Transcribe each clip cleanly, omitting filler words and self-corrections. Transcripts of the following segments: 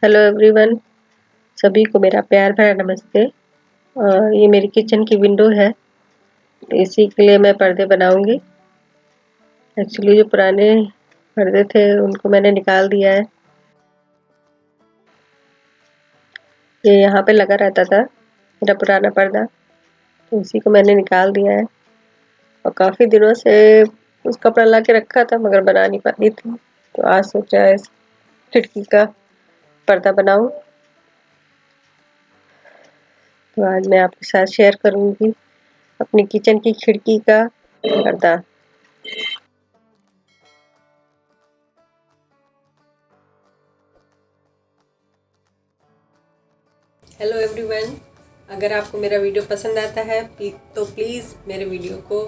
Hello everyone, सभी को मेरा प्यार भरा नमस्ते। ये मेरी किचन की विंडो है, तो इसी के लिए मैं पर्दे बनाऊंगी। एक्चुअली जो पुराने पर्दे थे उनको मैंने निकाल दिया है। ये यहाँ पे लगा रहता था मेरा पुराना पर्दा, तो उसी को मैंने निकाल दिया है। और काफ़ी दिनों से उस कपड़ा ला के रखा था मगर बना नहीं पाती थी, तो आज सोचा इस खिड़की का पर्दा बनाऊं। तो आज मैं आपके साथ शेयर करूंगी अपनी किचन की खिड़की का पर्दा। हेलो एवरीवन, अगर आपको मेरा वीडियो पसंद आता है तो प्लीज़ मेरे वीडियो को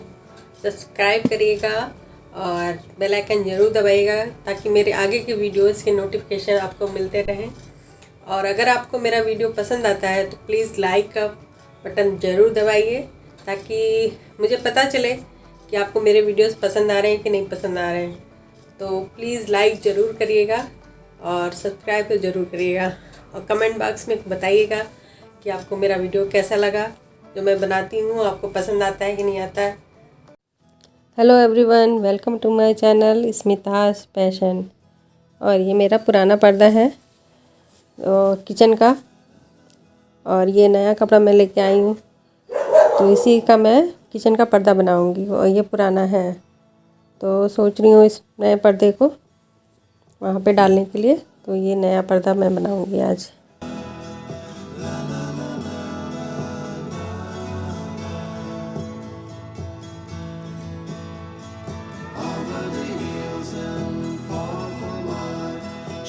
सब्सक्राइब करिएगा और बेल आइकन ज़रूर दबाइएगा ताकि मेरे आगे के वीडियोस के नोटिफिकेशन आपको मिलते रहें। और अगर आपको मेरा वीडियो पसंद आता है तो प्लीज़ लाइक का बटन ज़रूर दबाइए ताकि मुझे पता चले कि आपको मेरे वीडियोस पसंद आ रहे हैं कि नहीं पसंद आ रहे हैं। तो प्लीज़ लाइक ज़रूर करिएगा और सब्सक्राइब तो ज़रूर करिएगा और कमेंट बॉक्स में बताइएगा कि आपको मेरा वीडियो कैसा लगा, जो मैं बनाती हूँ आपको पसंद आता है कि नहीं आता है। Hello everyone, welcome to my channel Smita's passion. और ये मेरा पुराना पर्दा है किचन का, और ये नया कपड़ा मैं लेके आई हूँ, तो इसी का मैं किचन का पर्दा बनाऊँगी। और ये पुराना है, तो सोच रही हूँ इस नए पर्दे को वहाँ पे डालने के लिए। तो ये नया पर्दा मैं बनाऊँगी आज।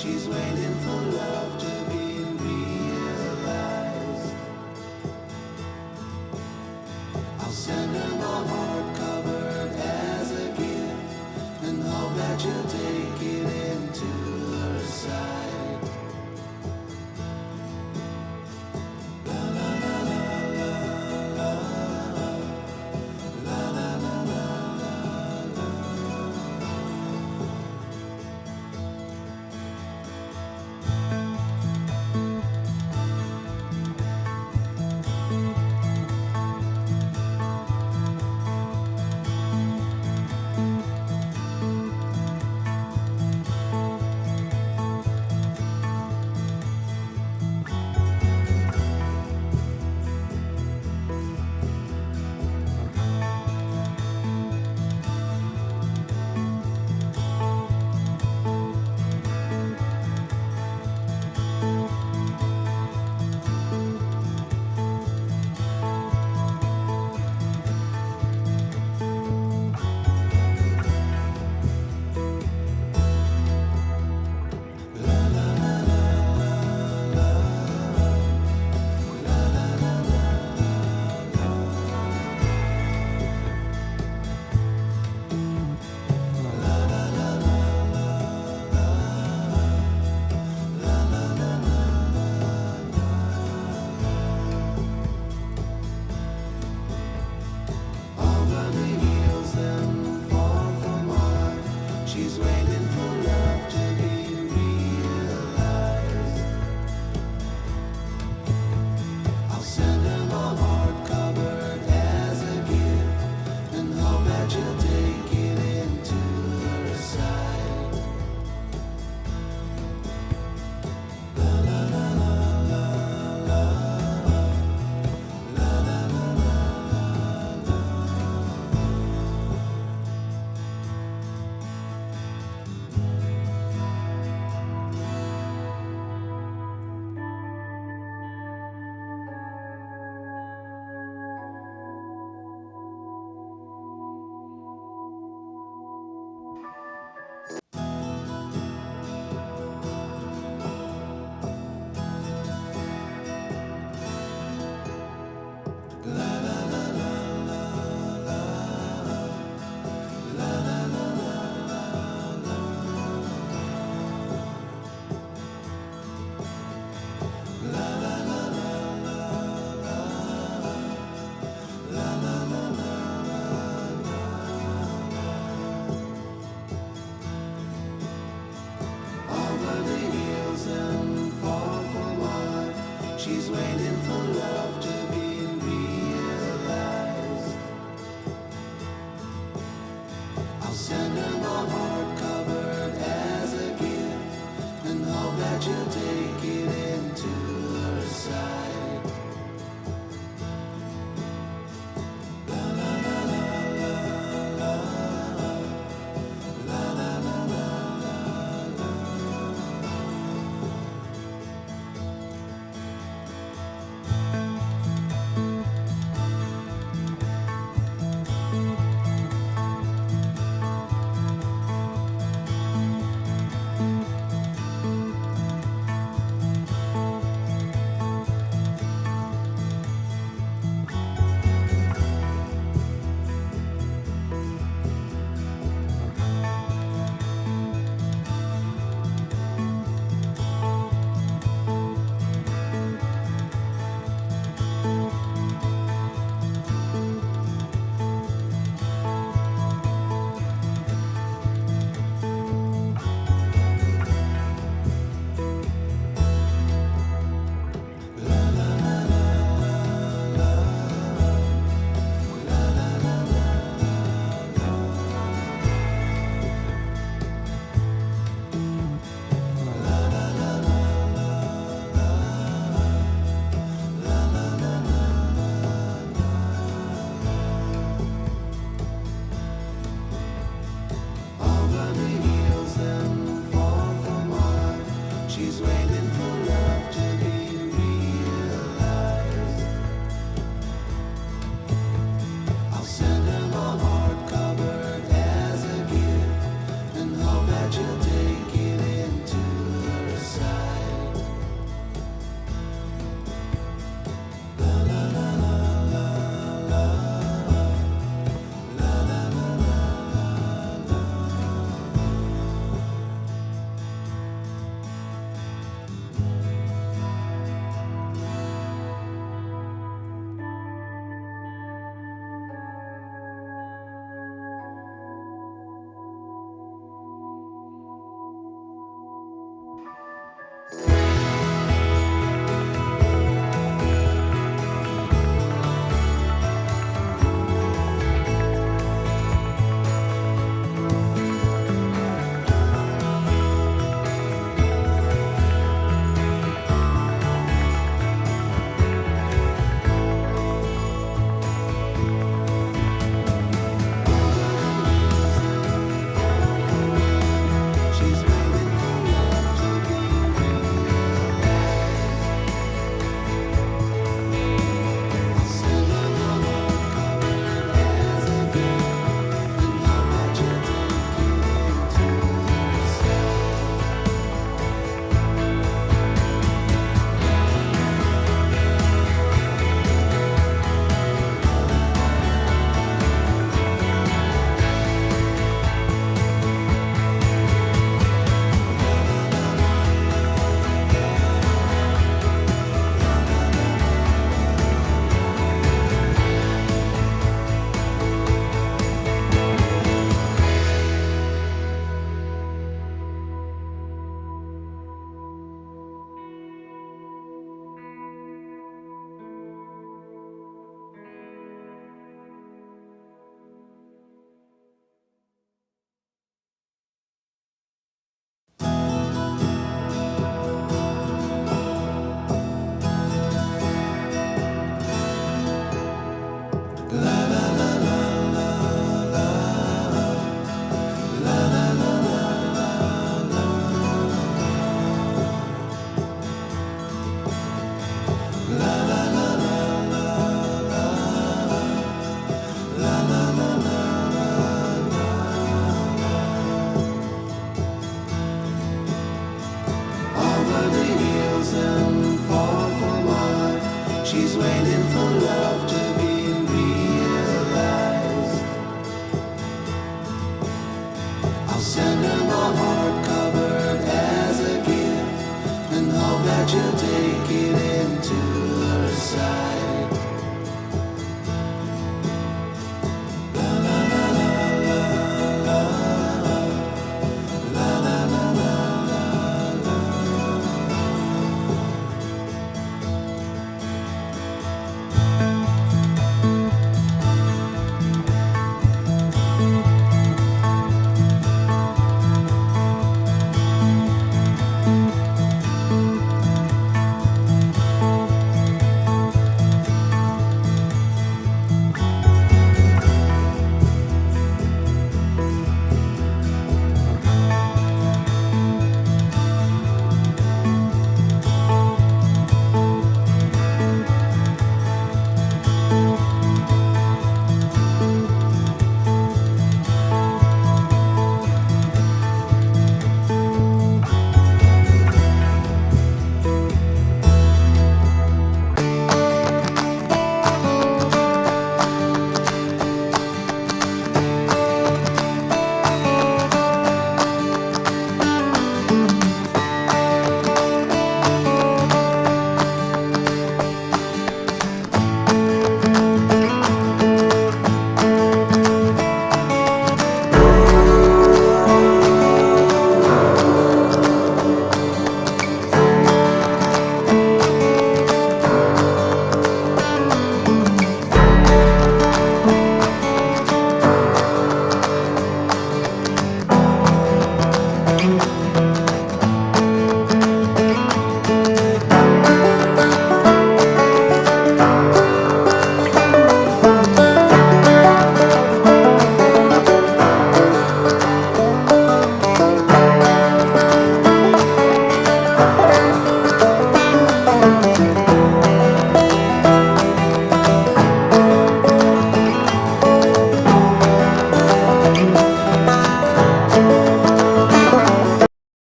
She's waiting for love to be realized. I'll send her my heart.